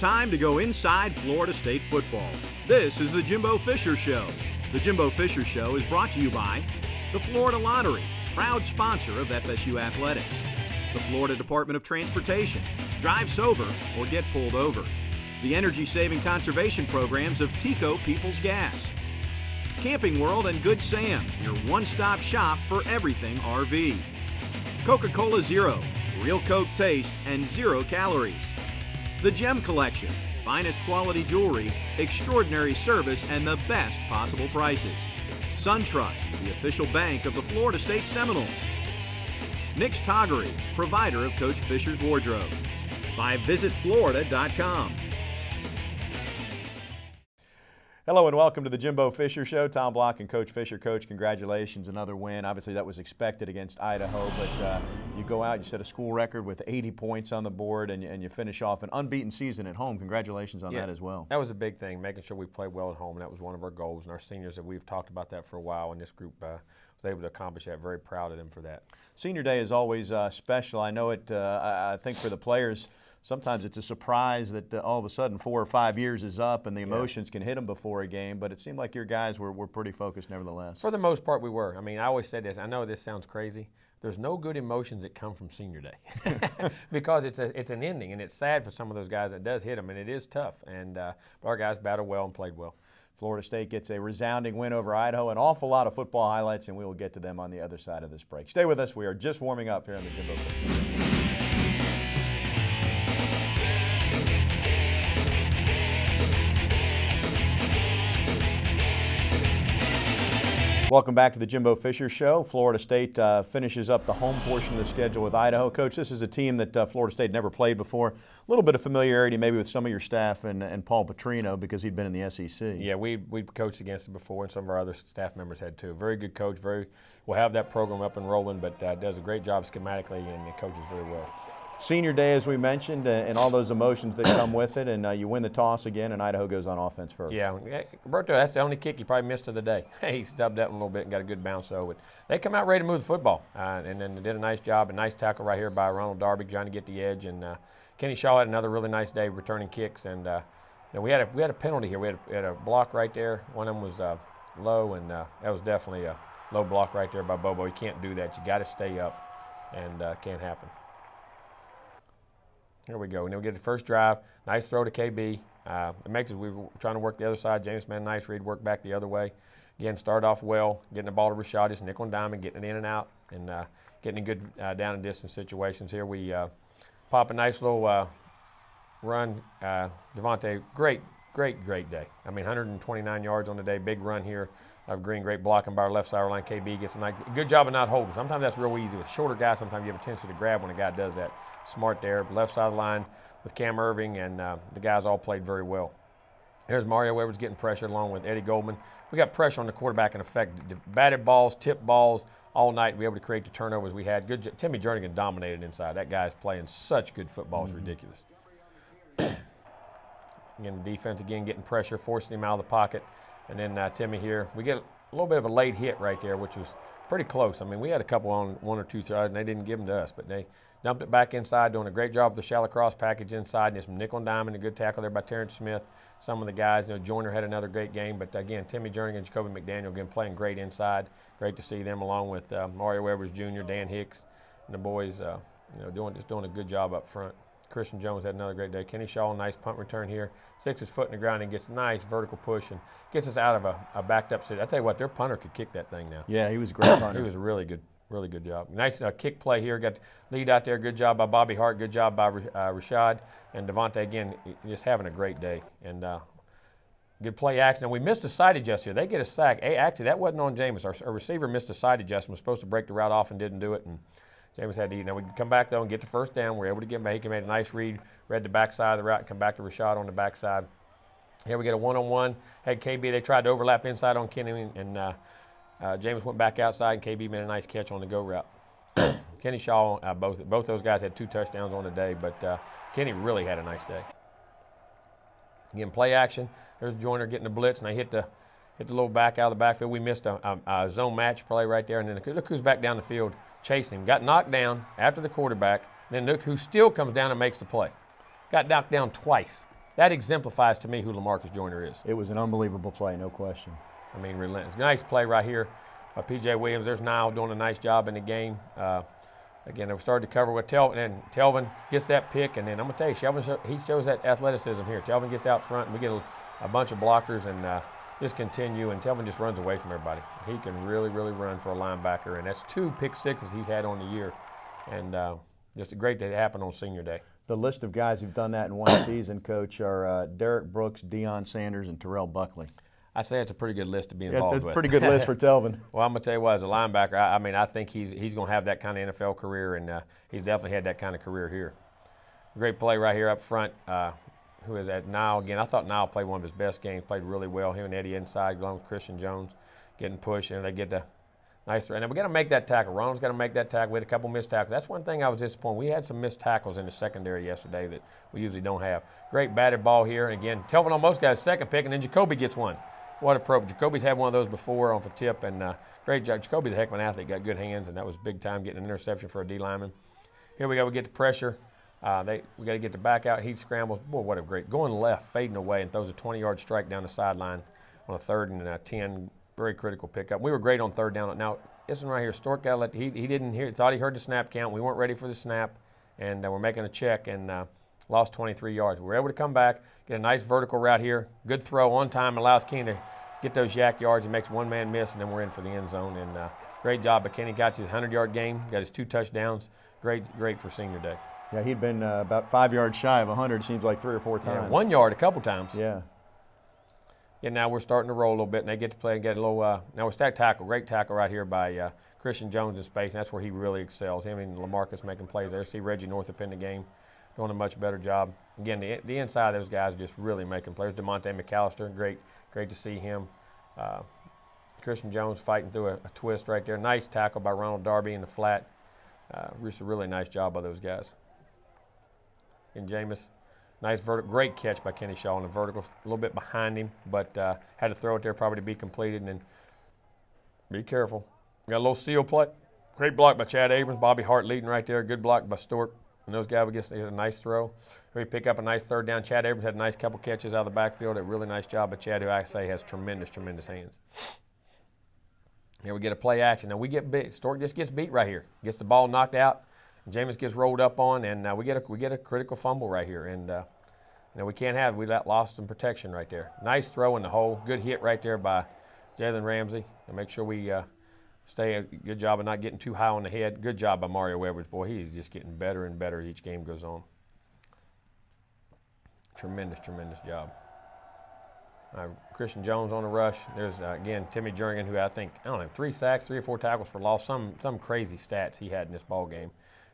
time to go inside Florida State football. This is the Jimbo Fisher Show. The Jimbo Fisher Show is brought to you by the Florida Lottery, proud sponsor of FSU Athletics. The Florida Department of Transportation, drive sober or get pulled over. The energy-saving conservation programs of Tico Peoples Gas. Camping World and Good Sam, your one-stop shop for everything RV. Coca-Cola Zero, real Coke taste and 0 calories. The Gem Collection, finest quality jewelry, extraordinary service, and the best possible prices. SunTrust, the official bank of the Florida State Seminoles. Nick's Toggery, provider of Coach Fisher's wardrobe. By visitflorida.com. Hello and welcome to the Jimbo Fisher Show. Tom Block and Coach Fisher. Coach, congratulations, another win. Obviously that was expected against Idaho, but you go out, you set a school record with 80 points on the board, and you finish off an unbeaten season at home. Congratulations on that as well. That was a big thing, making sure we played well at home, and that was one of our goals. And our seniors, that we've talked about that for a while, and this group was able to accomplish that. Very proud of them for that. Senior Day is always special. I know it, I think for the players, sometimes it's a surprise that all of a sudden 4 or 5 years is up and the emotions can hit them before a game, but it seemed like your guys were pretty focused nevertheless. For the most part, we were. I mean, I always said this. I know this sounds crazy. There's no good emotions that come from Senior Day because it's an ending, and it's sad for some of those guys. It does hit them, and it is tough. And but our guys battled well and played well. Florida State gets a resounding win over Idaho. An awful lot of football highlights, and we will get to them on the other side of this break. Stay with us. We are just warming up here on the Jimbo Show. Welcome back to the Jimbo Fisher Show. Florida State finishes up the home portion of the schedule with Idaho. Coach, this is a team that Florida State never played before. A little bit of familiarity maybe with some of your staff and Paul Petrino because he'd been in the SEC. Yeah, we coached against him before, and some of our other staff members had too. Very good coach. We'll have that program up and rolling, but does a great job schematically and coaches very well. Senior Day, as we mentioned, and all those emotions that come with it, and you win the toss again, and Idaho goes on offense first. Yeah, Roberto, that's the only kick he probably missed of the day. He stubbed that one a little bit and got a good bounce over it. They come out ready to move the football, and then they did a nice job, a nice tackle right here by Ronald Darby trying to get the edge, and Kenny Shaw had another really nice day returning kicks, and we had a penalty here. We had a block right there. One of them was low, and that was definitely a low block right there by Bobo. You can't do that. You got to stay up, and can't happen. Here we go. And then we get the first drive. Nice throw to KB. It makes it, we were trying to work the other side. James made a nice read, work back the other way. Again, start off well, getting the ball to Rashad, just nickel and diamond, getting it in and out, and getting in good down and distance situations. Here we pop a nice little run. Devontae, great day. I mean, 129 yards on the day, big run here of Greene, great blocking by our left side line. KB gets a nice, good job of not holding. Sometimes that's real easy. With shorter guys, sometimes you have a tendency to grab when a guy does that. Smart there, left side of the line with Cam Irving, and the guys all played very well. There's Mario Edwards getting pressured along with Eddie Goldman. We got pressure on the quarterback in effect. Batted balls, tipped balls all night. We were able to create the turnovers we had. Good. Timmy Jernigan dominated inside. That guy's playing such good football. It's ridiculous. Again, the defense again getting pressure, forcing him out of the pocket. And then Timmy here, we get a little bit of a late hit right there, which was pretty close. I mean, we had a couple on 1 or 2 sides, and they didn't give them to us, but they dumped it back inside, doing a great job with the shallow cross package inside, and there's some nickel and diamond, a good tackle there by Terrence Smith. Some of the guys, Joyner had another great game, but again, Timmy Jernigan and Jacoby McDaniel again playing great inside. Great to see them along with Mario Edwards Jr., Dan Hicks, and the boys, doing a good job up front. Christian Jones had another great day. Kenny Shaw, nice punt return here. Sticks his foot in the ground and gets a nice vertical push and gets us out of a backed up situation. I tell you what, their punter could kick that thing now. Yeah, he was a great punter. He was a really good job. Nice kick play here. Got the lead out there. Good job by Bobby Hart. Good job by Rashad. And Devontae, again, just having a great day. And good play action. And we missed a side adjust here. They get a sack. Hey, actually, that wasn't on Jameis. Our receiver missed a side adjustment. Was supposed to break the route off and didn't do it. And Jameis had to eat. Now we come back, though, and get the first down. We're able to get back. He made a nice read the backside of the route, and come back to Rashad on the backside. Here we get a one-on-one. Had KB. They tried to overlap inside on Kenny, and Jameis went back outside, and KB made a nice catch on the go route. Kenny Shaw, both those guys had 2 touchdowns on the day, but Kenny really had a nice day. Again, play action. There's Joyner getting the blitz, and they hit the little back out of the backfield. We missed a zone match play right there, and then look who's back down the field chasing him. Got knocked down after the quarterback. Then look who still comes down and makes the play. Got knocked down twice. that exemplifies to me who LaMarcus Joyner is. It was an unbelievable play, no question. I mean, relentless. Nice play right here by P.J. Williams. There's Niall doing a nice job in the game. Again, they started to cover with Telvin, and Telvin gets that pick, and then I'm going to tell you, he shows that athleticism here. Telvin gets out front, and we get a bunch of blockers, and just continue, and Telvin just runs away from everybody. He can really, really run for a linebacker, and that's 2 pick sixes he's had on the year, and just a great day to happen on Senior Day. The list of guys who've done that in one season, Coach, are Derek Brooks, Deion Sanders, and Terrell Buckley. I say it's a pretty good list to be involved with. It's a pretty good list for Telvin. Well, I'm going to tell you what, as a linebacker, I mean, I think he's going to have that kind of NFL career, and he's definitely had that kind of career here. Great play right here up front. Who is that? Niall again. I thought Niall played one of his best games, played really well. Him and Eddie inside, along with Christian Jones, getting pushed, and they get the nice throw. And we got to make that tackle. Ronald's got to make that tackle. We had a couple missed tackles. That's one thing I was disappointed. We had some missed tackles in the secondary yesterday that we usually don't have. Great batted ball here. And again, Telvin almost got his second pick, and then Jacoby gets one. What a pro. Jacoby's had one of those before off a tip, and great job. Jacoby's a heck of an athlete, got good hands, and that was big time getting an interception for a D lineman. Here we go. We get the pressure. We got to get the back out. He scrambles. Boy, what a great. Going left, fading away, and throws a 20-yard strike down the sideline on a 3rd and 10. Very critical pickup. We were great on 3rd down. Now, this one right here, Stork got let, he didn't hear, thought he heard the snap count. We weren't ready for the snap, and we're making a check, and lost 23 yards. We were able to come back, get a nice vertical route here. Good throw on time, allows Kenny to get those yak yards. He makes one man miss, and then we're in for the end zone. And great job by Kenny. Got his 100-yard game, got his 2 touchdowns. Great for Senior Day. Yeah, he'd been about 5 yards shy of 100, seems like 3 or 4 times. Yeah, 1 yard a couple times. Yeah. And now we're starting to roll a little bit, and they get to play and get a little. Now we're stacked tackle, great tackle right here by Christian Jones in space, and that's where he really excels. Him and LaMarcus making plays there. See Reggie Northup in the game, doing a much better job. Again, the inside of those guys are just really making plays. DeMonte McAllister, great to see him. Christian Jones fighting through a twist right there. Nice tackle by Ronald Darby in the flat. Just a really nice job by those guys. And Jameis. Nice vertical, great catch by Kenny Shaw on the vertical, a little bit behind him, but had to throw it there probably to be completed. And then be careful. Got a little seal play. Great block by Chad Abrams. Bobby Hart leading right there. Good block by Stork. And those guys would get a nice throw. We pick up a nice 3rd down. Chad Abrams had a nice couple catches out of the backfield. A really nice job by Chad, who I say has tremendous hands. Here we get a play action. Now we get beat. Stork just gets beat right here. Gets the ball knocked out. Jameis gets rolled up on, and we get a critical fumble right here. And we can't have it. We lost some protection right there. Nice throw in the hole. Good hit right there by Jalen Ramsey. And make sure we stay a good job of not getting too high on the head. Good job by Mario Edwards. Boy, he's just getting better and better each game goes on. Tremendous job. Christian Jones on the rush. There's, again, Timmy Jernigan, who I think, 3 sacks, 3 or 4 tackles for loss. Some crazy stats he had in this ball game.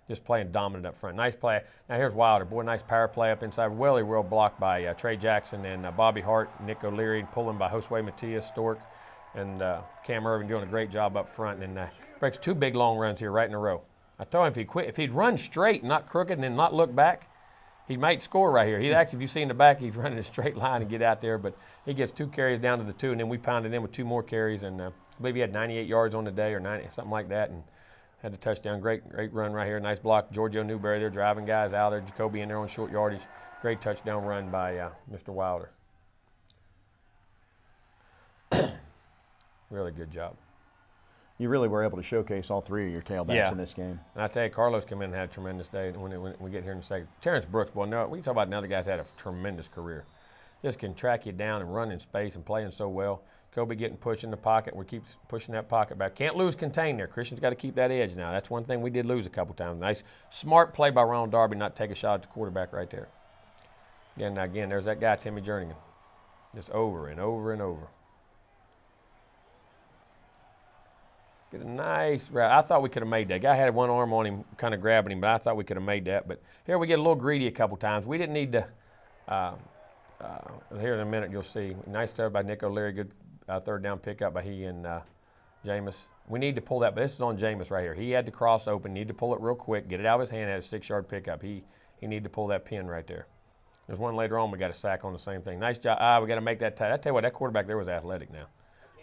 Just playing dominant up front. Nice play. Now here's Wilder. Boy, nice power play up inside. Really well blocked by Trey Jackson and Bobby Hart, Nick O'Leary, pulling by Josue Matias, Stork, and Cam Irving doing a great job up front. And breaks 2 big long runs here right in a row. I told him if he'd run straight, not crooked, and then not look back, he might score right here. He actually, if you see in the back, he's running a straight line and get out there. But he gets 2 carries down to the 2, and then we pounded in with 2 more carries. And I believe he had 98 yards on the day or 90, something like that. And had the touchdown. Great run right here. Nice block. Giorgio Newberry there driving guys out there. Jacoby in there on short yardage. Great touchdown run by Mr. Wilder. Really good job. You really were able to showcase all 3 of your tailbacks in this game. And I tell you, Carlos came in and had a tremendous day when we get here in a second. Terrence Brooks, boy, no, we talk about another guy's had a tremendous career. Just can track you down and run in space and playing so well. Kobe getting pushed in the pocket. We keep pushing that pocket back. Can't lose contain there. Christian's got to keep that edge now. That's one thing we did lose a couple times. Nice, smart play by Ronald Darby, not take a shot at the quarterback right there. Again, there's that guy, Timmy Jernigan. Just over and over and over. Get a nice route. I thought we could have made that. Guy had one arm on him, kind of grabbing him, but I thought we could have made that. But here we get a little greedy a couple times. We didn't need to. Here in a minute you'll see. Nice throw by Nick O'Leary. Good 3rd down pickup by he and Jameis. We need to pull that, but this is on Jameis right here. He had to cross open, need to pull it real quick, get it out of his hand, had a 6-yard pickup. He needed to pull that pin right there. There's one later on, we got a sack on the same thing. Nice job. We got to make that tackle. I tell you what, that quarterback there was athletic now.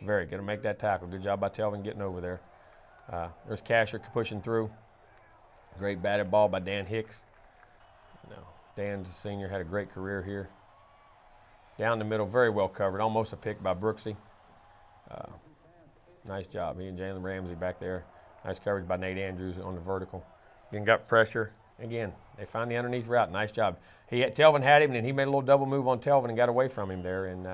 Very good to make that tackle. Good job by Telvin getting over there. There's Casher pushing through. Great batted ball by Dan Hicks. Dan's a senior, had a great career here. down the middle, very well covered, almost a pick by Brooksy. Nice job. He and Jalen Ramsey back there. Nice coverage by Nate Andrews on the vertical. Again, got pressure. Again, they find the underneath route. Nice job. Telvin had him, and he made a little double move on Telvin and got away from him there, and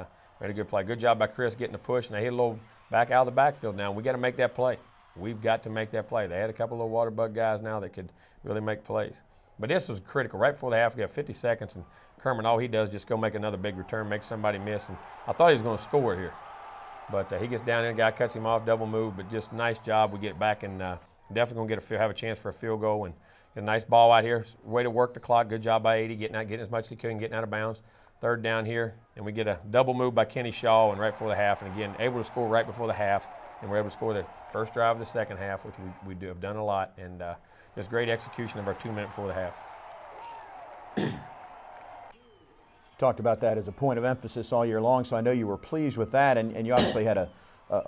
made a good play. Good job by Chris getting the push, and they hit a little back out of the backfield now. We got to make that play. We've got to make that play. They had a couple of water bug guys now that could really make plays. But this was critical. Right before the half, we got 50 seconds, and Kermit, all he does is just go make another big return, make somebody miss, and I thought he was going to score here. But he gets down there, the guy cuts him off, double move, but just nice job. We get back and definitely going to have a chance for a field goal, and get a nice ball out here. Way to work the clock. Good job by 80, getting as much as he could and getting out of bounds. Third down here, and we get a double move by Kenny Shaw and right before the half, and again, able to score right before the half, and we're able to score the first drive of the second half, which we do have done a lot, and just great execution of our 2 minutes before the half. Talked about that as a point of emphasis all year long, so I know you were pleased with that, and you obviously had a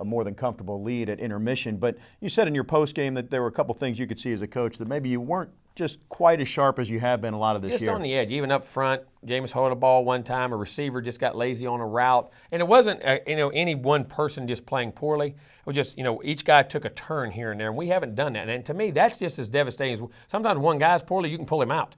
more than comfortable lead at intermission. But you said in your post game that there were a couple things you could see as a coach that maybe you weren't just quite as sharp as you have been a lot of this year. Just on the edge, even up front. Jameis held a ball one time, a receiver just got lazy on a route, and it wasn't any one person just playing poorly. It was just each guy took a turn here and there, and we haven't done that. And to me, that's just as devastating as sometimes one guy's poorly, you can pull him out.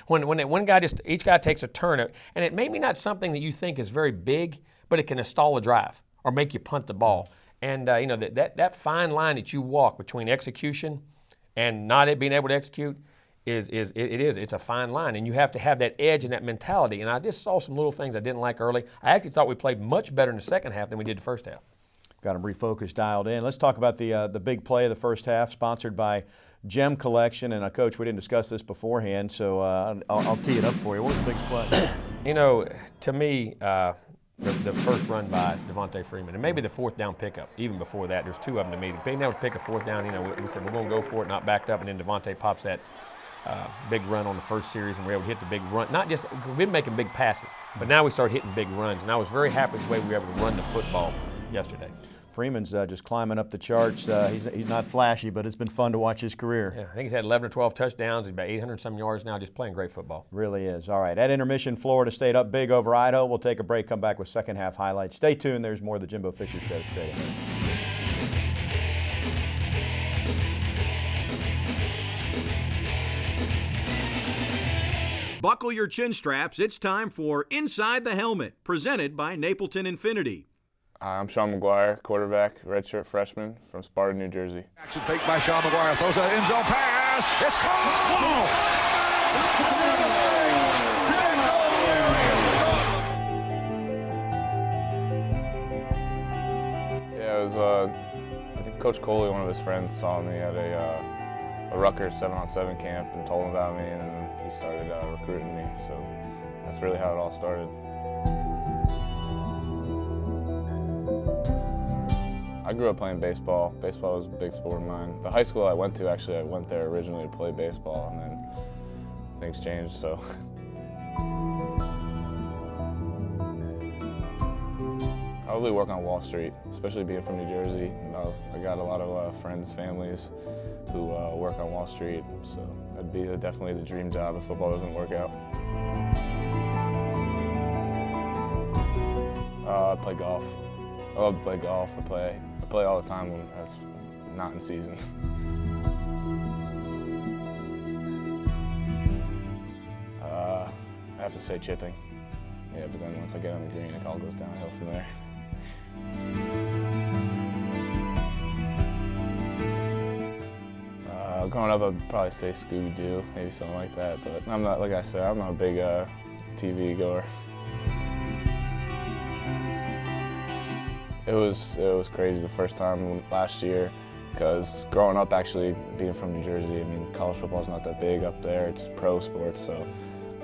when one guy each guy takes a turn, and it may be not something that you think is very big, but it can stall a drive or make you punt the ball. And that fine line that you walk between execution and not being able to execute. It's a fine line, and you have to have that edge and that mentality. And I just saw some little things I didn't like early. I actually thought we played much better in the second half than we did the first half. Got them refocused, dialed in. Let's talk about the big play of the first half, sponsored by Gem Collection. And Coach, we didn't discuss this beforehand, so I'll tee it up for you. What was the big play? To me, the first run by Devontae Freeman, and maybe the fourth down pickup. Even before that, there's two of them to me. Being able to pick a fourth down, we said we're going to go for it, not backed up, and then Devontae pops that big run on the first series, and we're able to hit the big run. Not just we've been making big passes, but now we started hitting big runs, and I was very happy with the way we were able to run the football yesterday. Freeman's just climbing up the charts. He's not flashy, but it's been fun to watch his career. Yeah, I think he's had 11 or 12 touchdowns. He's about 800-some yards now, just playing great football. Really is. All right, at intermission, Florida State up big over Idaho. We'll take a break, come back with second half highlights. Stay tuned. There's more of the Jimbo Fisher Show straight ahead. Buckle your chin straps. It's time for Inside the Helmet, presented by Napleton Infinity. I'm Sean Maguire, quarterback, redshirt freshman from Sparta, New Jersey. Action fake by Sean Maguire, throws an end zone pass. It's caught. Yeah, it was, I think Coach Coley, one of his friends, saw me at a Rutgers 7-on-7 camp and told him about me, and then he started recruiting me. So that's really how it all started. I grew up playing baseball. Baseball was a big sport of mine. The high school I went to, actually, I went there originally to play baseball, and then things changed, so. Probably work on Wall Street, especially being from New Jersey. I got a lot of friends, families who work on Wall Street, so that'd be definitely the dream job if football doesn't work out. I play golf. I love to play golf. I play all the time when I was not in season. I have to say chipping. Yeah, but then once I get on the green, it all goes downhill from there. Growing up, I'd probably say Scooby-Doo, maybe something like that. But I'm not, like I said, I'm not a big TV goer. It was crazy the first time last year, because growing up, actually being from New Jersey, I mean, college football's not that big up there. It's pro sports, so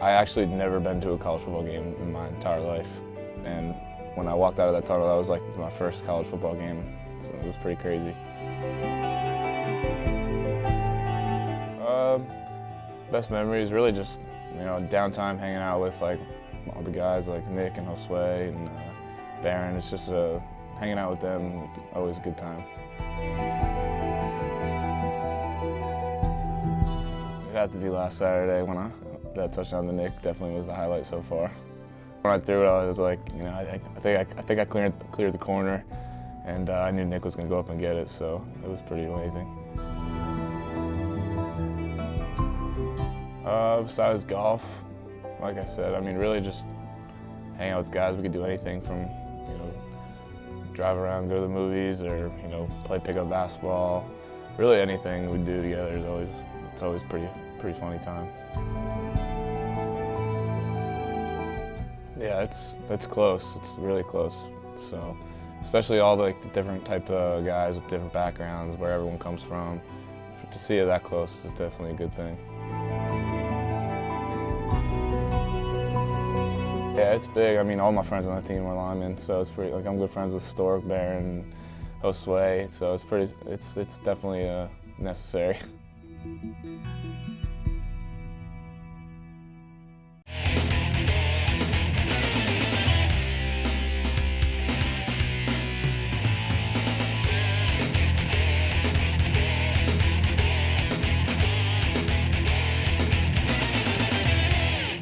I actually never been to a college football game in my entire life. And when I walked out of that tunnel, that was like my first college football game, so it was pretty crazy. Best memory is really just, downtime hanging out with like all the guys like Nick and Josue and Barron. It's just hanging out with them, always a good time. It had to be last Saturday when that touchdown to Nick definitely was the highlight so far. when I threw it, I was like, you know, I think I cleared the corner, and I knew Nick was going to go up and get it, so it was pretty amazing. Besides golf, like I said, I mean, really just hang out with guys. We could do anything from, you know, drive around, go to the movies, or, you know, play pickup basketball. Really anything we do together is always pretty funny time. Yeah, it's close. It's really close. So, especially all the different type of guys with different backgrounds, where everyone comes from. To see it that close is definitely a good thing. Yeah, it's big. I mean, all my friends on the team are linemen, so it's pretty. Like, I'm good friends with Stork, Barron, Josue, so it's pretty. It's definitely necessary.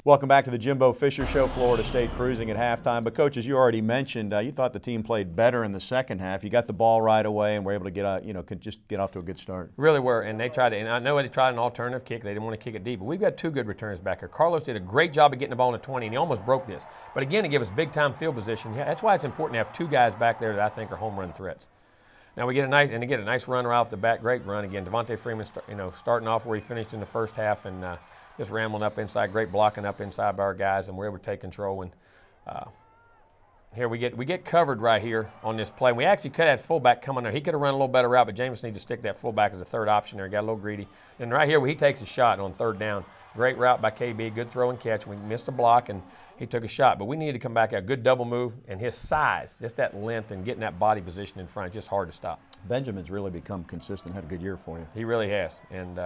Welcome back to the Jimbo Fisher Show. Florida State cruising at halftime. But, Coach, as you already mentioned, you thought the team played better in the second half. You got the ball right away and were able to get off to a good start. Really were, and they tried to. And I know they tried an alternative kick. They didn't want to kick it deep. But we've got two good returners back here. Carlos did a great job of getting the ball in the 20, and he almost broke this. But again, to give us big-time field position, yeah, that's why it's important to have two guys back there that I think are home run threats. Now we get a nice run right off the bat. Great run again. Devontae Freeman, starting off where he finished in the first half, and just rambling up inside, great blocking up inside by our guys, and we're able to take control. And here we get covered right here on this play. We actually could have had fullback coming there. He could have run a little better route, but James needed to stick that fullback as a third option there. Got a little greedy. And right here, he takes a shot on third down. Great route by KB, good throw and catch. We missed a block, and he took a shot. But we needed to come back out. Good double move, and his size, just that length and getting that body position in front, just hard to stop. Benjamin's really become consistent. Had a good year for you. He really has. And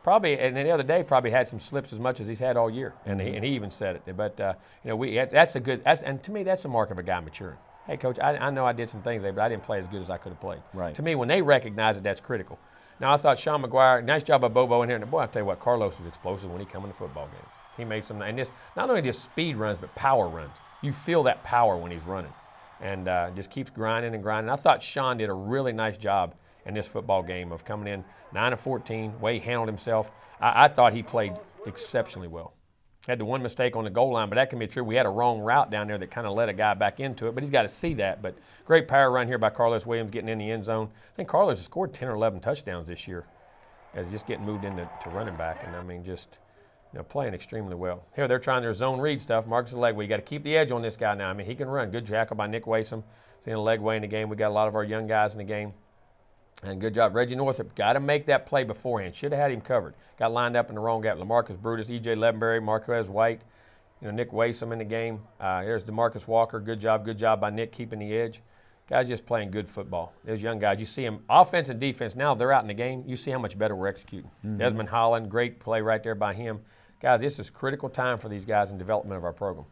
and the other day probably had some slips as much as he's had all year, and he even said it. But and to me that's a mark of a guy maturing. Hey, Coach, I know I did some things there, but I didn't play as good as I could have played. Right. To me, when they recognize it, that's critical. Now I thought Sean Maguire, nice job by Bobo in here, and boy, I tell you what, Carlos was explosive when he come in the football game. He made some, and this not only just speed runs, but power runs. You feel that power when he's running, and just keeps grinding and grinding. I thought Sean did a really nice job in this football game of coming in 9 of 14, way he handled himself. I thought he played exceptionally well. Had the one mistake on the goal line, but that can be true. We had a wrong route down there that kind of led a guy back into it, but he's got to see that. But great power run here by Carlos Williams getting in the end zone. I think Carlos has scored 10 or 11 touchdowns this year as just getting moved into running back. And I mean, just playing extremely well. Here they're trying their zone read stuff. Marcus Legway, you got to keep the edge on this guy now. I mean, he can run. Good tackle by Nick Wasom. Seeing Legway in the game. We got a lot of our young guys in the game. And good job. Reggie Northup, got to make that play beforehand. Should have had him covered. Got lined up in the wrong gap. LaMarcus Brutus, E.J. Levenberry, Marquez White, Nick Wasom in the game. Here's DeMarcus Walker. Good job by Nick keeping the edge. Guys just playing good football. Those young guys, you see them, offense and defense, now they're out in the game. You see how much better we're executing. Mm-hmm. Desmond Holland, great play right there by him. Guys, this is critical time for these guys in development of our program.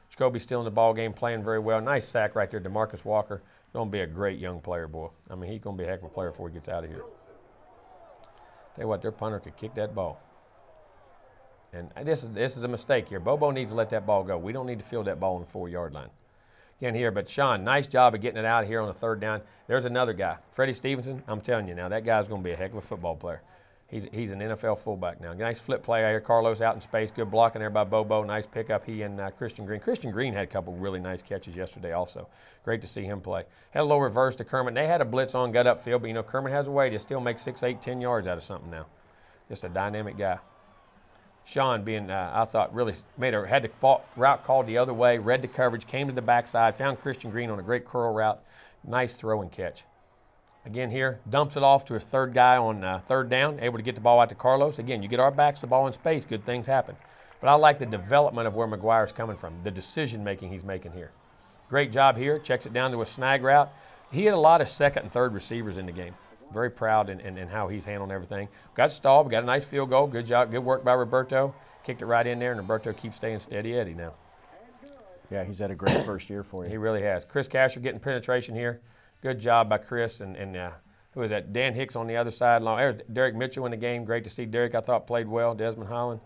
Jacoby's still in the ball game, playing very well. Nice sack right there, DeMarcus Walker. Going to be a great young player, boy. I mean, he's going to be a heck of a player before he gets out of here. Tell you what, their punter could kick that ball. And this is a mistake here. Bobo needs to let that ball go. We don't need to field that ball on the 4-yard line. Again here, but Sean, nice job of getting it out of here on the third down. There's another guy, Freddie Stevenson. I'm telling you now, that guy's going to be a heck of a football player. He's an NFL fullback now. Nice flip play out here. Carlos out in space. Good blocking there by Bobo. Nice pickup. He and Christian Greene. Christian Greene had a couple really nice catches yesterday also. Great to see him play. Had a little reverse to Kermit. They had a blitz on, got upfield, but Kermit has a way to still make 6, 8, 10 yards out of something now. Just a dynamic guy. Sean being, I thought, really had the route called the other way, read the coverage, came to the backside, found Christian Greene on a great curl route. Nice throw and catch. Again here, dumps it off to his third guy on third down, able to get the ball out to Carlos. Again, you get our backs the ball in space, good things happen. But I like the development of where Maguire's coming from, the decision-making he's making here. Great job here, checks it down to a snag route. He had a lot of second and third receivers in the game. Very proud in how he's handling everything. Got stalled, got a nice field goal. Good job, good work by Roberto. Kicked it right in there, and Roberto keeps staying steady Eddie now. Yeah, he's had a great first year for you. He really has. Chris Casher getting penetration here. Good job by Chris, and who is that? Dan Hicks on the other side. There's Derek Mitchell in the game. Great to see Derek. I thought played well. Desmond Holland.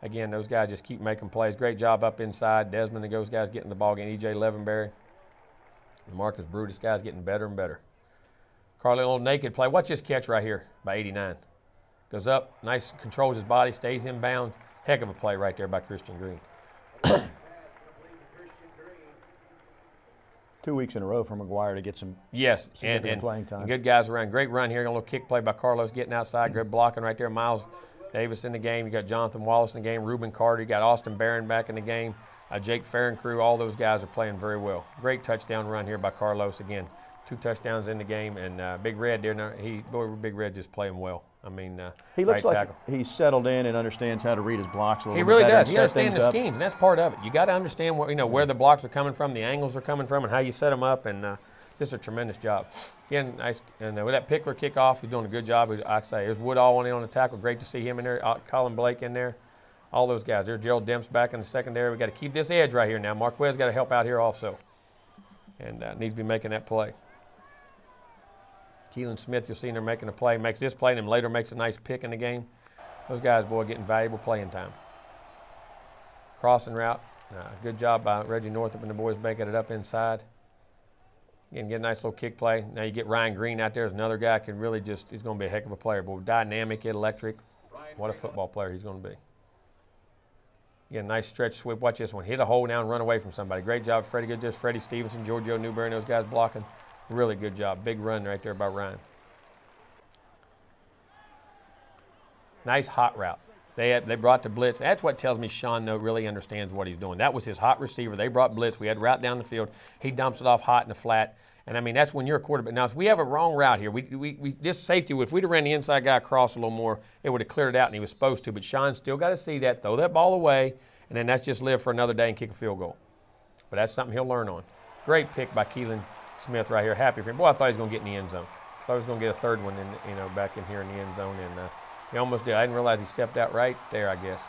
again, those guys just keep making plays. Great job up inside. Desmond and those guys getting the ball game. E.J. Levenberry. Marcus Brutus, guys getting better and better. Carly, a little naked play. Watch this catch right here by 89. Goes up, nice, controls his body, stays in bounds. Heck of a play right there by Christian Greene. 2 weeks in a row for Maguire to get some Yes, significant playing time. And good guys around. Great run here. A little kick play by Carlos getting outside. Good blocking right there. Miles Davis in the game. You got Jonathan Wallace in the game. Reuben Carter. You got Austin Barron back in the game. Jake Farron crew. All those guys are playing very well. Great touchdown run here by Carlos again. 2 touchdowns in the game, and Big Red there. Big Red just playing well. I mean, he looks like tackle. he's settled in and understands how to read his blocks a little He bit really better does. and He set understands things the up. schemes, and that's part of it. You got to understand where the blocks are coming from, the angles are coming from, and how you set them up, and just a tremendous job. Again, nice, and with that Pickler kickoff, he's doing a good job. I say, there's Woodall on the tackle. Great to see him in there. Colin Blake in there. All those guys. There's Gerald Demps back in the secondary. We got to keep this edge right here now. Marquez got to help out here also, and needs to be making that play. Keelan Smith, you'll see him there making a play, makes this play, and then later makes a nice pick in the game. Those guys, boy, getting valuable playing time. Crossing route. Good job by Reggie Northup and the boys making it up inside. Again, get a nice little kick play. Now you get Ryan Greene out there as another guy can really just, he's going to be a heck of a player. Boy, dynamic, electric. What a football player he's going to be. Again, nice stretch sweep. Watch this one. Hit a hole now and run away from somebody. Great job, Freddie. Good job, Freddie Stevenson, Giorgio Newberry, and those guys blocking. Really good job. Big run right there by Ryan. Nice hot route. They brought the blitz. That's what tells me Sean really understands what he's doing. That was his hot receiver. They brought blitz. We had route down the field. He dumps it off hot in the flat. And, I mean, that's when you're a quarterback. Now, if we have a wrong route here, this safety, if we'd have ran the inside guy across a little more, it would have cleared it out, and he was supposed to. But Sean still got to see that, throw that ball away, and then that's just live for another day and kick a field goal. But that's something he'll learn on. Great pick by Keelan Smith right here. Happy for him. Boy, I thought he was going to get in the end zone. I thought he was going to get a third one back in here in the end zone, and he almost did. I didn't realize he stepped out right there, I guess.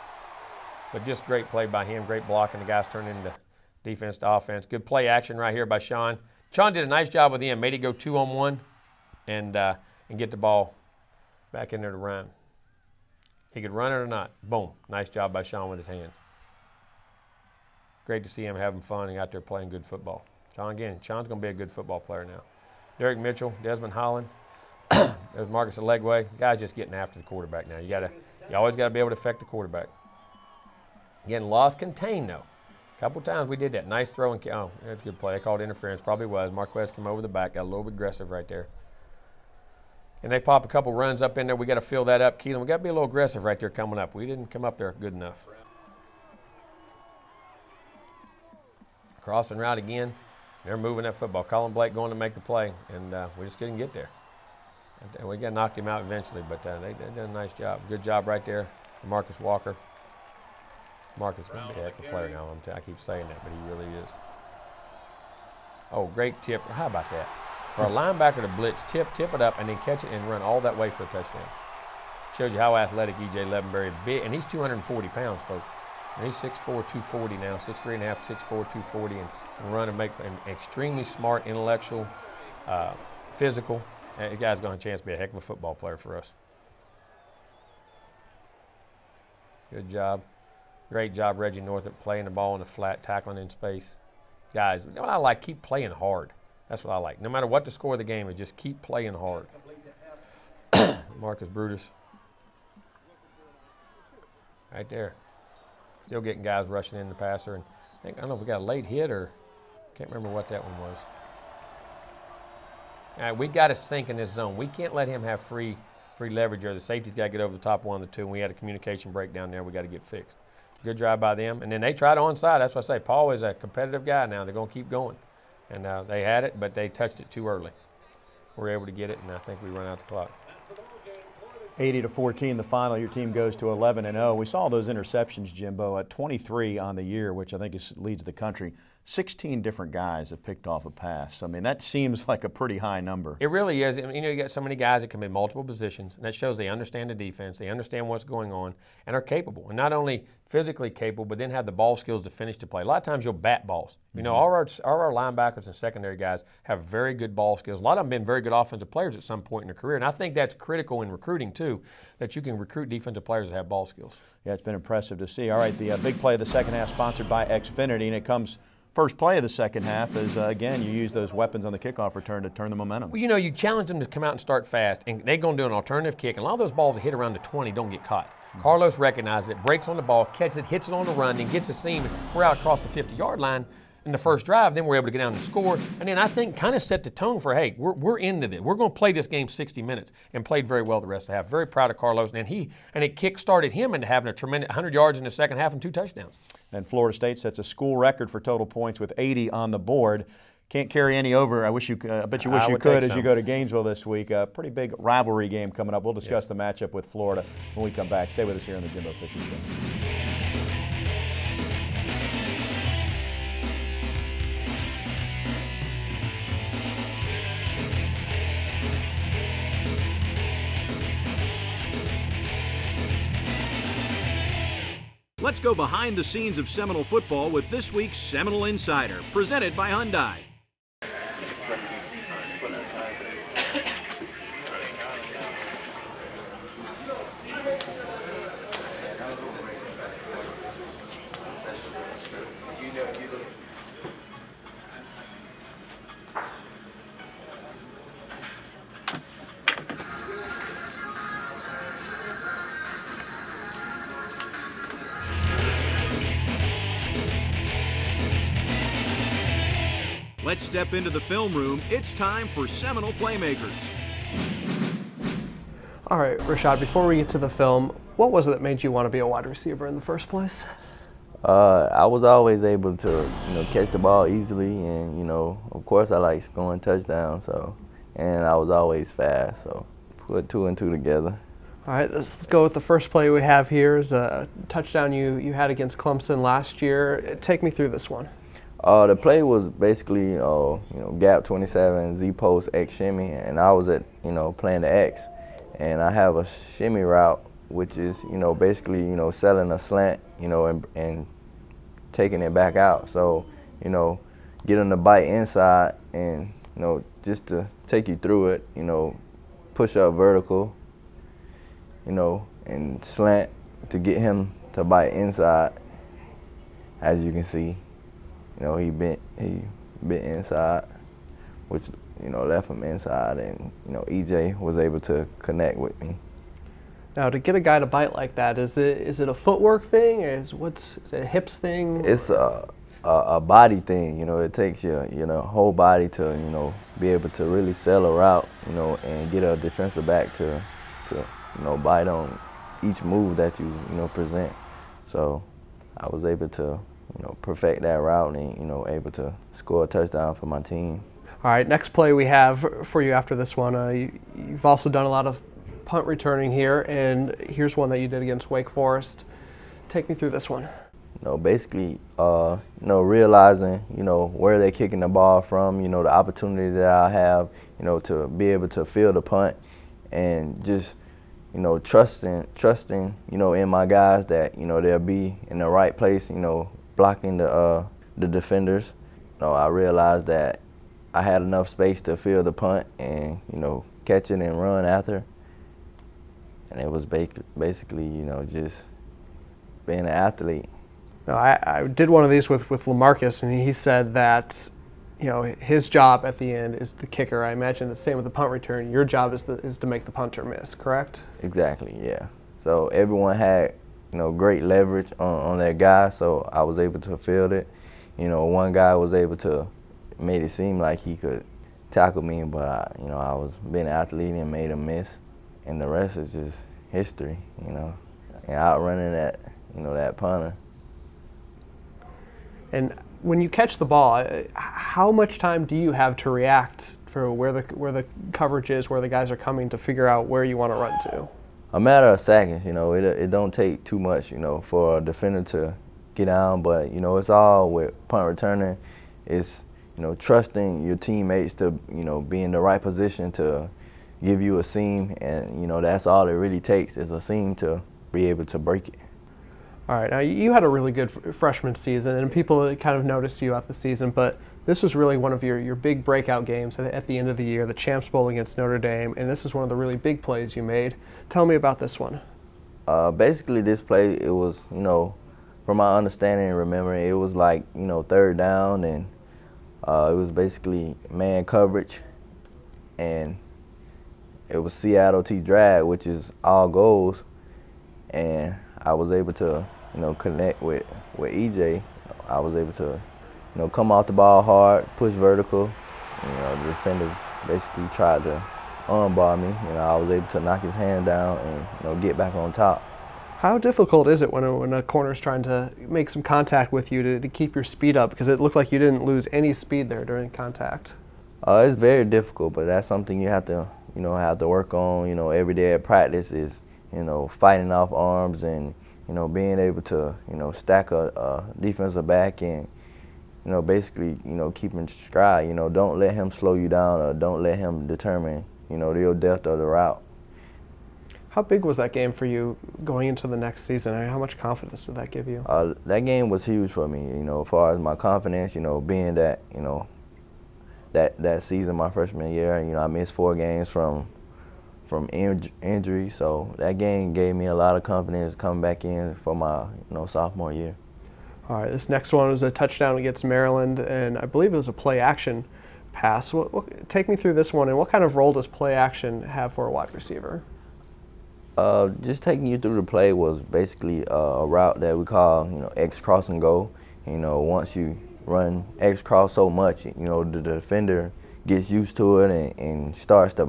But just great play by him. Great blocking. The guys turned into defense to offense. Good play action right here by Sean. Sean did a nice job with him. Made it go 2-on-1 and get the ball back in there to Ryan. He could run it or not. Boom. Nice job by Sean with his hands. Great to see him having fun and out there playing good football. Sean's going to be a good football player now. Derek Mitchell, Desmond Holland. There's Marcus Alegwe. Guys just getting after the quarterback now. You always got to be able to affect the quarterback. Again, loss contained though. A couple times we did that. Nice throw and that's a good play. They called interference. Probably was. Marquez came over the back. Got a little bit aggressive right there. And they pop a couple runs up in there. We got to fill that up. Keelan, we got to be a little aggressive right there coming up. We didn't come up there good enough. Crossing route again. They're moving that football. Colin Blake going to make the play, and we just didn't get there. And we got knocked him out eventually, but they did a nice job. Good job right there, Marcus Walker. Marcus is going to be a heck of a player now. I keep saying that, but he really is. Oh, great tip. How about that? For a linebacker to blitz, tip it up, and then catch it and run all that way for a touchdown. Shows you how athletic E.J. Levenberry is. Big, and he's 240 pounds, folks. And he's 6'4", 240 now, 6'3.5", 6'4", 240, and run and make an extremely smart, intellectual, physical. The guy's got a chance to be a heck of a football player for us. Good job. Great job, Reggie Northup, playing the ball in the flat, tackling in space. Guys, you know what I like? Keep playing hard. That's what I like. No matter what the score of the game is, just keep playing hard. Marcus Brutus. Right there. Still getting guys rushing in the passer. And I don't know if we got a late hit or can't remember what that one was. All right, we got to sink in this zone. We can't let him have free leverage or the safety's got to get over the top one of the two. And we had a communication breakdown there. We got to get fixed. Good drive by them. And then they tried onside. That's what I say. Paul is a competitive guy now. They're going to keep going. And they had it, but they touched it too early. We were able to get it, and I think we run out the clock. 80-14, the final. Your team goes to 11-0. We saw those interceptions, Jimbo, at 23 on the year, which I think leads the country. 16 different guys have picked off a pass. I mean, that seems like a pretty high number. It really is. You know, you got so many guys that can be multiple positions, and that shows they understand the defense, they understand what's going on, and are capable. And not only physically capable, but then have the ball skills to finish the play. A lot of times you'll bat balls. You know, all our linebackers and secondary guys have very good ball skills. A lot of them have been very good offensive players at some point in their career, and I think that's critical in recruiting too, that you can recruit defensive players that have ball skills. Yeah, it's been impressive to see. All right, the big play of the second half sponsored by Xfinity, and it comes first play of the second half is, again, you use those weapons on the kickoff return to turn the momentum. Well, you know, you challenge them to come out and start fast, and they're going to do an alternative kick, and a lot of those balls that hit around the 20 don't get caught. Carlos recognizes it, breaks on the ball, catches it, hits it on the run, and gets a seam. We're out across the 50-yard line in the first drive. Then we're able to get down and score. And then I think kind of set the tone for, hey, we're into this. We're going to play this game 60 minutes, and played very well the rest of the half. Very proud of Carlos. And it kick-started him into having a tremendous 100 yards in the second half and 2 touchdowns. And Florida State sets a school record for total points with 80 on the board. Can't carry any over. I bet you wish you could as you go to Gainesville this week. A pretty big rivalry game coming up. We'll discuss the matchup with Florida when we come back. Stay with us here on the Jimbo Fisher Show. Let's go behind the scenes of Seminole football with this week's Seminole Insider, presented by Hyundai. Let's step into the film room. It's time for Seminole Playmakers. All right, Rashad, before we get to the film, what was it that made you want to be a wide receiver in the first place? I was always able to, catch the ball easily, and, of course I like scoring touchdowns, and I was always fast, so put 2 and 2 together. All right, let's go with the first play we have here is a touchdown you had against Clemson last year. Take me through this one. The play was basically, gap 27, Z-post, X shimmy, and I was playing the X. And I have a shimmy route, which is, basically, selling a slant, and taking it back out. So, getting the bite inside and, just to take you through it, push up vertical, and slant to get him to bite inside, as you can see. He bent inside, which, left him inside, and, EJ was able to connect with me. Now, to get a guy to bite like that, is it a footwork thing, or is it a hips thing? It's a body thing, it takes your whole body to, be able to really sell a route, and get a defensive back to bite on each move that you present. So I was able to perfect that route and, able to score a touchdown for my team. All right, next play we have for you after this one. You've also done a lot of punt returning here, and here's one that you did against Wake Forest. Take me through this one. Basically, realizing, where they're kicking the ball from, the opportunity that I have, to be able to field the punt, and just, trusting, in my guys that, they'll be in the right place, blocking the defenders. I realized that I had enough space to field the punt and, catch it and run after. And it was basically, just being an athlete. Now, I did one of these with LaMarcus, and he said that, his job at the end is the kicker. I imagine the same with the punt return. Your job is to make the punter miss, correct? Exactly, yeah. So everyone had, great leverage on their guy, so I was able to field it. One guy was able to made it seem like he could tackle me, but I was being an athlete and made him miss, and the rest is just history, and outrunning that punter. And when you catch the ball, how much time do you have to react for where the coverage is, where the guys are coming, to figure out where you want to run to? A matter of seconds, it don't take too much, for a defender to, get down. But you know, it's all with punt returning. It's, you know, trusting your teammates to, you know, be in the right position to give you a seam, and you know, that's all it really takes is a seam to be able to break it. All right, now you had a really good freshman season, and people kind of noticed you out the season, but this was really one of your big breakout games at the end of the year, the Champs Bowl against Notre Dame, and this is one of the really big plays you made. Tell me about this one. Basically, this play, it was, you know, from my understanding and remembering, it was like, you know, third down, and it was basically man coverage, and it was Seattle T drag, which is all goals, and I was able to, you know, connect with EJ. I was able to, you know, come off the ball hard, push vertical. You know, the defender basically tried to armbar me. You know, I was able to knock his hand down and, you know, get back on top. How difficult is it when a corner's trying to make some contact with you to keep your speed up? Because it looked like you didn't lose any speed there during contact. It's very difficult, but that's something you have to, you know, work on. You know, every day at practice is, you know, fighting off arms and, you know, being able to, you know, stack a defensive back and, you know, basically, you know, keep him stride. You know, don't let him slow you down, or don't let him determine, you know, your depth of the route. How big was that game for you going into the next season? I mean, how much confidence did that give you? That game was huge for me, you know, as far as my confidence, you know, being that, you know, that season, my freshman year, you know, I missed 4 games from injury, so that game gave me a lot of confidence coming back in for my, you know, sophomore year. All right, this next one was a touchdown against Maryland, and I believe it was a play action pass. Take me through this one, and what kind of role does play action have for a wide receiver? Just taking you through the play was basically a route that we call, you know, X cross and go. You know, once you run X cross so much, you know, the defender gets used to it and starts to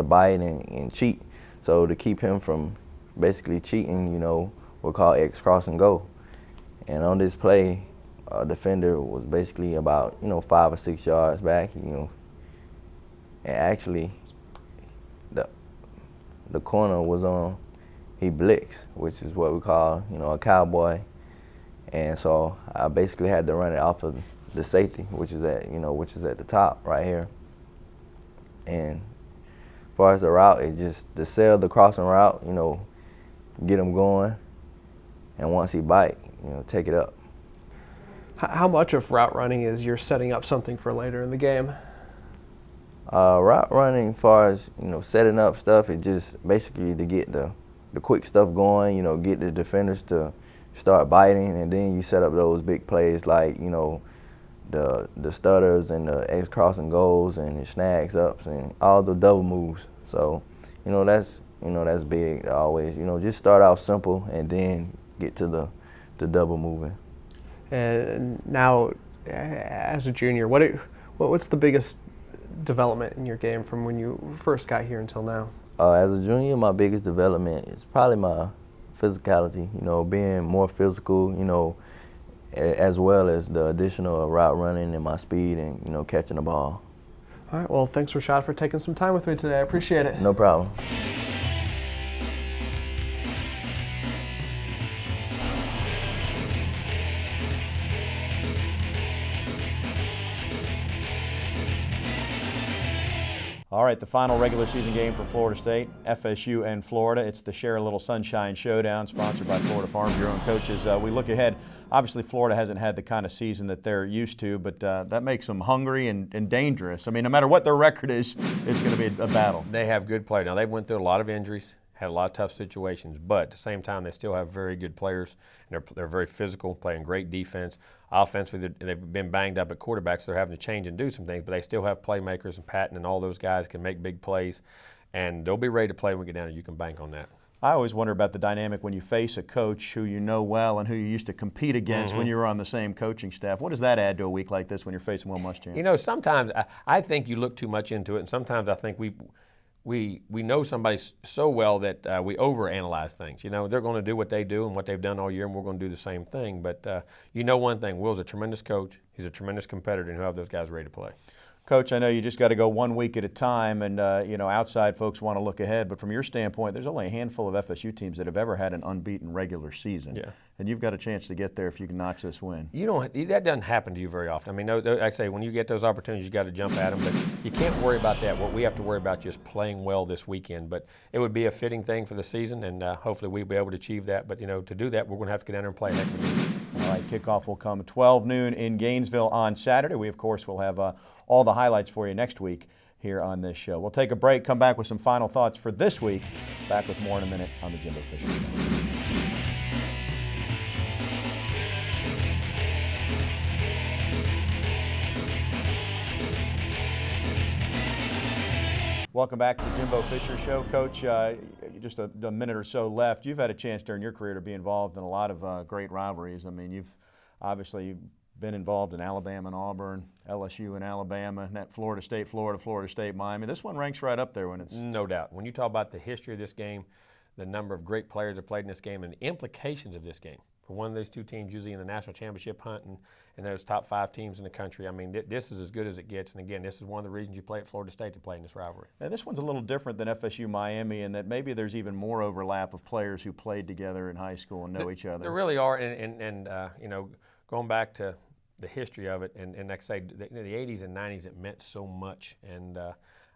bite and cheat. So to keep him from basically cheating, you know, we'll call X cross and go. And on this play, defender was basically about, you know, 5 or 6 yards back, you know, and actually the corner was on, he blitzed, which is what we call, you know, a cowboy. And so I basically had to run it off of the safety, which is at the top right here. And as far as the route, it just to sell the crossing route, you know, get him going, and once he bite, you know, take it up. How much of route running is you're setting up something for later in the game? Route running, as far as, you know, setting up stuff, it just basically to get the quick stuff going, you know, get the defenders to start biting, and then you set up those big plays like, you know, the stutters and the X cross and goals and the snags ups and all the double moves. So, you know, that's big always. You know, just start off simple and then get to the double moving. And now, as a junior, what's the biggest development in your game from when you first got here until now? As a junior, my biggest development is probably my physicality, you know, being more physical, you know, as well as the additional route running and my speed and, you know, catching the ball. All right, well, thanks, Rashad, for taking some time with me today. I appreciate it. No problem. All right, the final regular season game for Florida State, FSU and Florida. It's the Share a Little Sunshine Showdown, sponsored by Florida Farm Bureau and Coaches. We look ahead. Obviously, Florida hasn't had the kind of season that they're used to, but that makes them hungry and dangerous. I mean, no matter what their record is, it's going to be a battle. They have good players. Now, they went through a lot of injuries, had a lot of tough situations, but at the same time, they still have very good players. And they're very physical, playing great defense. Offensively, they've been banged up at quarterback, so they're having to change and do some things, but they still have playmakers, and Patton and all those guys can make big plays, and they'll be ready to play when we get down there. You can bank on that. I always wonder about the dynamic when you face a coach who you know well and who you used to compete against when you were on the same coaching staff. What does that add to a week like this when you're facing Will Muschamp? You know, sometimes I think you look too much into it, and sometimes I think we know somebody so well that we overanalyze things. You know, they're going to do what they do and what they've done all year, and we're going to do the same thing. But you know one thing, Will's a tremendous coach. He's a tremendous competitor, and he'll have those guys ready to play. Coach, I know you just got to go 1 week at a time, and outside folks want to look ahead. But from your standpoint, there's only a handful of FSU teams that have ever had an unbeaten regular season. Yeah. And you've got a chance to get there if you can notch this win. That doesn't happen to you very often. I mean, like I say, when you get those opportunities, you got to jump at them. But you can't worry about that. What we have to worry about is just playing well this weekend. But it would be a fitting thing for the season, and hopefully we'll be able to achieve that. But to do that, we're going to have to get down there and play a heck of a game. All right, kickoff will come 12 noon in Gainesville on Saturday. We, of course, will have all the highlights for you next week here on this show. We'll take a break, come back with some final thoughts for this week. Back with more in a minute on the Jimbo Fisher Show. Welcome back to the Jimbo Fisher Show. Coach, just a minute or so left. You've had a chance during your career to be involved in a lot of great rivalries. I mean, you've obviously been involved in Alabama and Auburn, LSU and Alabama, and that Florida State, Florida State, Miami. This one ranks right up there when it's... No doubt. When you talk about the history of this game, the number of great players that played in this game, and the implications of this game for one of those two teams usually in the national championship hunt and those top 5 teams in the country. I mean, this is as good as it gets. And again, this is one of the reasons you play at Florida State to play in this rivalry. Now, this one's a little different than FSU Miami in that maybe there's even more overlap of players who played together in high school and know each other. There really are, and going back to the history of it, and like I say, the 80s and 90s, it meant so much, and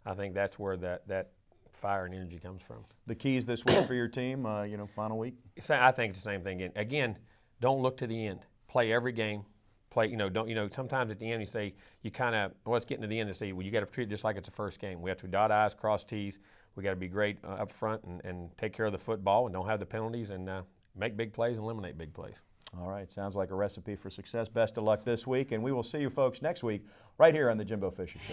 I think that's where that fire and energy comes from. The keys this week for your team, final week? I think it's the same thing. Again, don't look to the end. Play every game. Sometimes at the end you say, it's getting to the end to say, well, you got to treat it just like it's the first game. We have to dot I's, cross T's. We got to be great up front and take care of the football and don't have the penalties and make big plays and eliminate big plays. All right, sounds like a recipe for success. Best of luck this week, and we will see you folks next week right here on the Jimbo Fisher Show.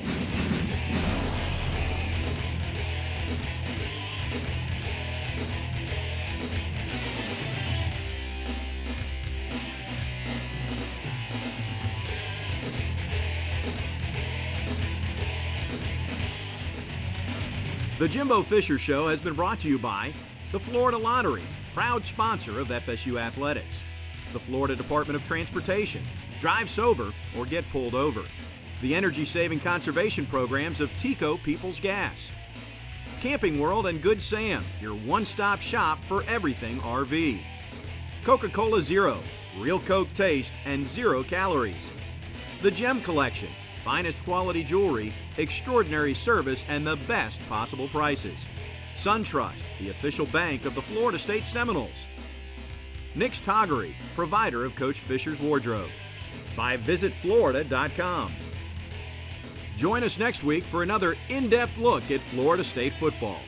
The Jimbo Fisher Show has been brought to you by the Florida Lottery, proud sponsor of FSU Athletics. The Florida Department of Transportation, drive sober or get pulled over. The energy-saving conservation programs of Tico Peoples Gas. Camping World and Good Sam, your one-stop shop for everything RV. Coca-Cola Zero, real Coke taste and 0 calories. The Gem Collection, finest quality jewelry, extraordinary service, and the best possible prices. SunTrust, the official bank of the Florida State Seminoles. Nick's Toggery, provider of Coach Fisher's wardrobe. By visitflorida.com. Join us next week for another in-depth look at Florida State football.